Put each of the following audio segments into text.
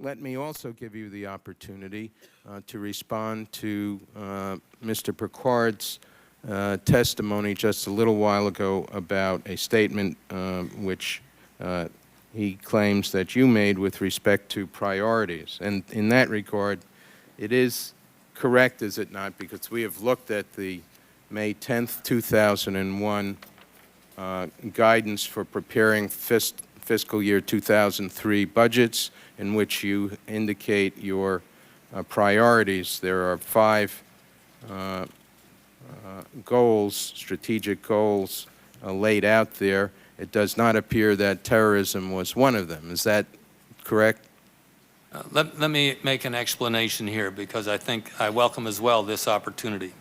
let me also give you the opportunity to respond to Mr. Picard's testimony just a little while ago about a statement which he claims that you made with respect to priorities. And in that regard, it is correct, is it not? Because we have looked at the May 10th, 2001 guidance for preparing fiscal year 2003 budgets, in which you indicate your priorities. There are 5 goals, strategic goals, laid out there. It does not appear that terrorism was one of them. Is that correct? Let me make an explanation here, because I think I welcome as well this opportunity.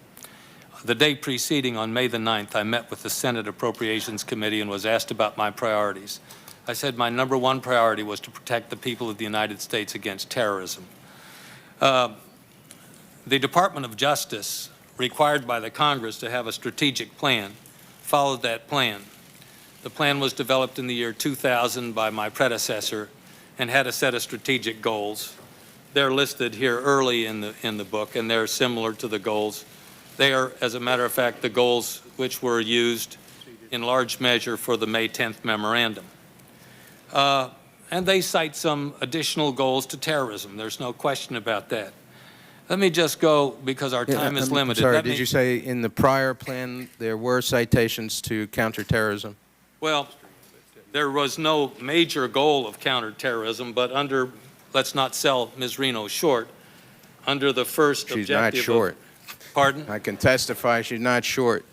The day preceding, on May the 9th, I met with the Senate Appropriations Committee and was asked about my priorities. I said my #1 priority was to protect the people of the United States against terrorism. The Department of Justice, required by the Congress to have a strategic plan, followed that plan. The plan was developed in the year 2000 by my predecessor and had a set of strategic goals. They're listed here early in the book, and they're similar to the goals. They are, as a matter of fact, the goals which were used in large measure for the May 10th memorandum. And they cite some additional goals to terrorism. There's no question about that. Let me just go, because our time is limited. Sorry, did you say in the prior plan there were citations to counterterrorism? Well, there was no major goal of counterterrorism, but under, let's not sell Ms. Reno short, under the first objective. She's not short. Pardon? I can testify she's not short.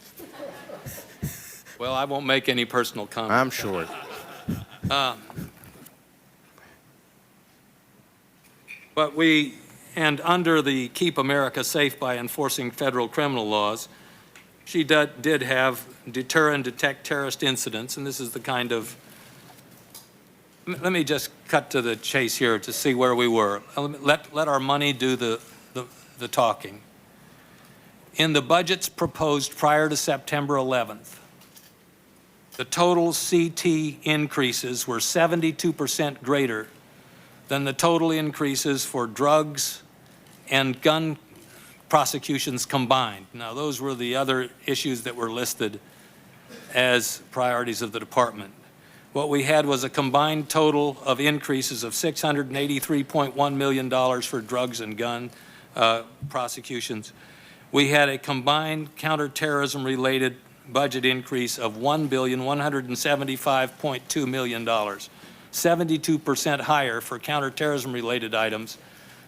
Well, I won't make any personal comment. I'm short. And under the Keep America Safe by Enforcing Federal Criminal Laws, she did have deter and detect terrorist incidents, and this is the kind of, let me just cut to the chase here to see where we were. Let our money do the talking. In the budgets proposed prior to September 11th, the total CT increases were 72% greater than the total increases for drugs and gun prosecutions combined. Now, those were the other issues that were listed as priorities of the department. What we had was a combined total of increases of $683.1 million for drugs and gun prosecutions. We had a combined counterterrorism-related budget increase of $1,175.2 million, 72% higher for counterterrorism-related items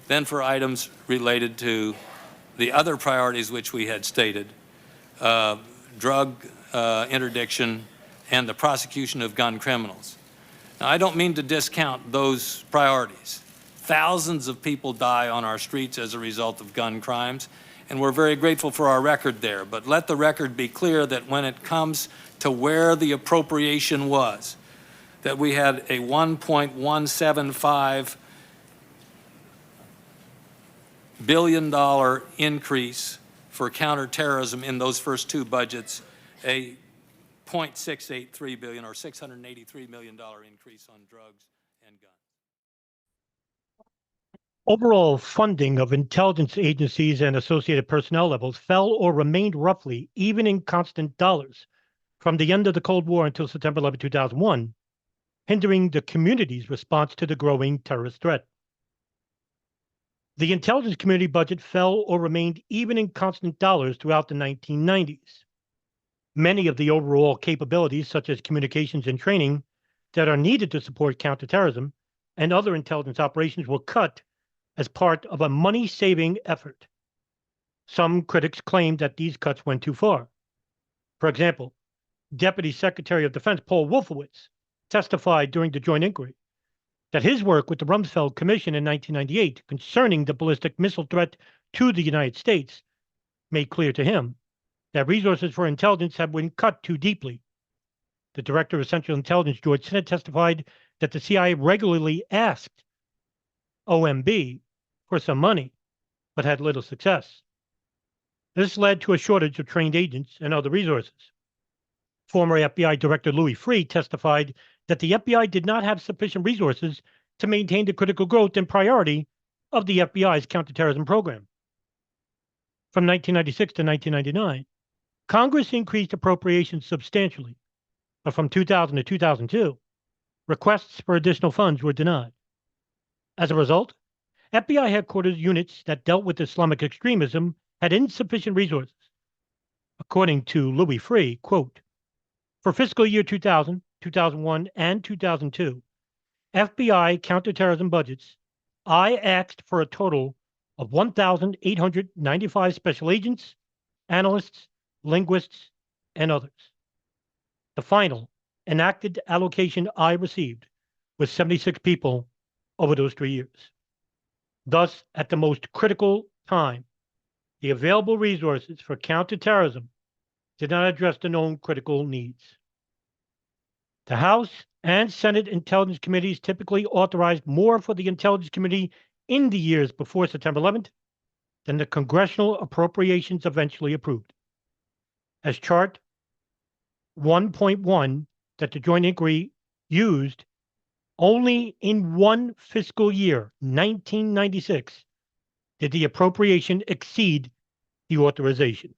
than for items related to the other priorities which we had stated, drug interdiction and the prosecution of gun criminals. Now, I don't mean to discount those priorities. Thousands of people die on our streets as a result of gun crimes, and we're very grateful for our record there. But let the record be clear that when it comes to where the appropriation was, that we had a $1.175 billion increase for counterterrorism in those first 2 budgets, a $0.683 billion or $683 million increase on drugs and guns. Overall funding of intelligence agencies and associated personnel levels fell or remained roughly even in constant dollars from the end of the Cold War until September 11, 2001, hindering the community's response to the growing terrorist threat. The intelligence community budget fell or remained even in constant dollars throughout the 1990s. Many of the overall capabilities, such as communications and training, that are needed to support counterterrorism and other intelligence operations were cut as part of a money-saving effort. Some critics claimed that these cuts went too far. For example, Deputy Secretary of Defense Paul Wolfowitz testified during the joint inquiry that his work with the Rumsfeld Commission in 1998 concerning the ballistic missile threat to the United States made clear to him that resources for intelligence have been cut too deeply. The Director of Central Intelligence, George Snedd, testified that the CIA regularly asked OMB for some money, but had little success. This led to a shortage of trained agents and other resources. Former FBI Director Louis Freeh testified that the FBI did not have sufficient resources to maintain the critical growth and priority of the FBI's counterterrorism program. From 1996 to 1999, Congress increased appropriations substantially, but from 2000 to 2002, requests for additional funds were denied. As a result, FBI headquarters units that dealt with Islamic extremism had insufficient resources. According to Louis Freeh, quote, for fiscal year 2000, 2001, and 2002, FBI counterterrorism budgets, I asked for a total of 1,895 special agents, analysts, linguists, and others. The final enacted allocation I received was 76 people over those 3 years. Thus, at the most critical time, the available resources for counterterrorism did not address the known critical needs. The House and Senate Intelligence Committees typically authorized more for the Intelligence Committee in the years before September 11th than the congressional appropriations eventually approved. As Chart 1.1 that the Joint Inquiry used, only in one fiscal year, 1996, did the appropriation exceed the authorization.